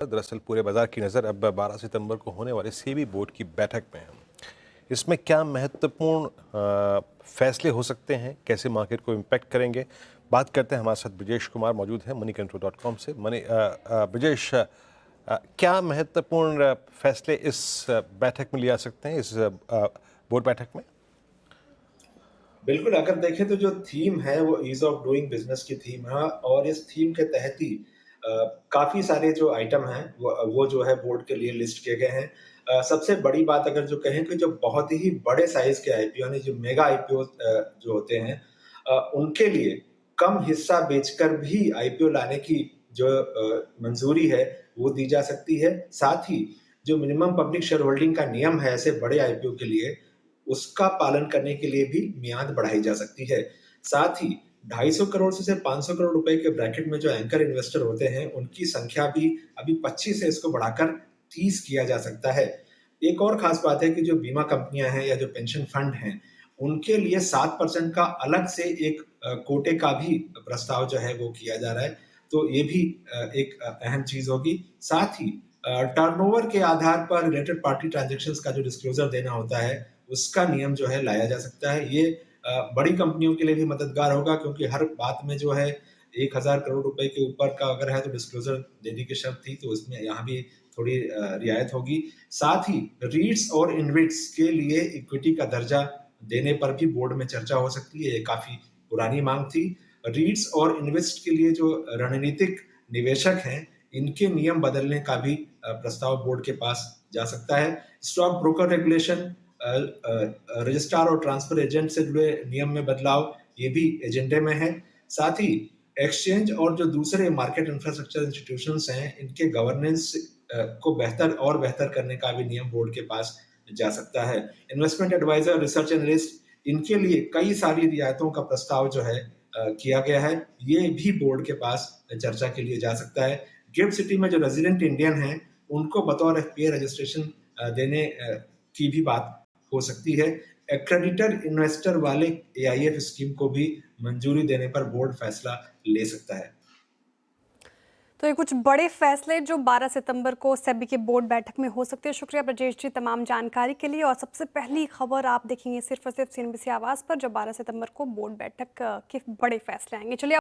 दरअसल पूरे बाजार की नज़र अब 12 सितंबर को होने वाले सेबी बोर्ड की बैठक में है। इसमें क्या महत्वपूर्ण फैसले हो सकते हैं, कैसे मार्केट को इम्पैक्ट करेंगे, बात करते हैं। हमारे साथ ब्रजेश कुमार मौजूद हैं moneycontrol.com से। ब्रजेश, क्या महत्वपूर्ण फैसले इस बैठक में लिया सकते हैं, इस बोर्ड बैठक में? बिल्कुल, अगर देखें तो जो थीम है वो ईज़ ऑफ डूइंग बिज़नेस की थीम है और इस थीम के तहत ही अ, काफ़ी सारे जो आइटम हैं वो जो है बोर्ड के लिए लिस्ट किए गए हैं। सबसे बड़ी बात अगर जो कहें कि जो बहुत ही बड़े साइज़ के आईपीओ यानी जो मेगा आईपीओ जो होते हैं उनके लिए कम हिस्सा बेचकर भी आईपीओ लाने की जो मंज़ूरी है वो दी जा सकती है। साथ ही जो मिनिमम पब्लिक शेयर होल्डिंग का नियम है ऐसे बड़े आईपीओ के लिए उसका पालन करने के लिए भी मियाद बढ़ाई जा सकती है। साथ ही 250 करोड़ से 500 करोड़ रुपए के ब्रैकेट में जो एंकर इन्वेस्टर होते हैं, उनकी संख्या भी अभी 25 से इसको बढ़ाकर 30 किया जा सकता है। एक और खास बात है कि जो बीमा कंपनियां हैं या जो पेंशन फंड हैं, उनके लिए 7% का अलग से एक कोटे का भी प्रस्ताव जो है वो किया जा रहा है। तो ये भी एक अहम चीज होगी। साथ ही टर्नओवर के आधार पर रिलेटेड पार्टी ट्रांजैक्शंस का जो डिस्क्लोजर देना होता है, उसका नियम जो है लाया जा सकता है। ये बड़ी कंपनियों के लिए भी मददगार होगा क्योंकि हर बात में जो है 1000 करोड़ रुपए के ऊपर का अगर है तो डिस्क्लोजर देने की शर्त थी, तो इसमें यहाँ भी थोड़ी रियायत होगी। साथ ही रीट्स और इनविट्स के लिए इक्विटी का दर्जा देने पर भी बोर्ड में चर्चा हो सकती है। ये काफी पुरानी मांग थी। रीट्स और इन्वेस्ट के लिए जो रणनीतिक निवेशक हैं, इनके नियम बदलने का भी प्रस्ताव बोर्ड के पास जा सकता है। स्टॉक ब्रोकर रेगुलेशन, रजिस्ट्रार और ट्रांसफर एजेंट से जुड़े नियम में बदलाव, ये भी एजेंडे में है। साथ ही एक्सचेंज और जो दूसरे मार्केट इंफ्रास्ट्रक्चर इंस्टीट्यूशंस हैं, इनके गवर्नेंस को बेहतर करने का भी नियम बोर्ड के पास जा सकता है। Investment advisor, research and risk, इनके लिए कई सारी रियायतों का प्रस्ताव जो है किया गया है। ये भी बोर्ड के पास चर्चा के लिए जा सकता है। गिफ्ट सिटी में जो रेजिडेंट इंडियन हैं, उनको बतौर एफपीए रजिस्ट्रेशन देने की भी बात हो सकती है। एक्रेडिटर इन्वेस्टर वाले एआईएफ स्कीम को भी मंजूरी देने पर बोर्ड फैसला ले सकता है। तो ये कुछ बड़े फैसले जो 12 सितंबर को सेबी के बोर्ड बैठक में हो सकते हैं। शुक्रिया ब्रजेश जी तमाम जानकारी के लिए। और सबसे पहली खबर आप देखेंगे सिर्फ और सिर्फ सीएनबीसी आवाज़ पर, जब 12 सितंबर को बोर्ड बैठक के बड़े फैसले आएंगे। चलिए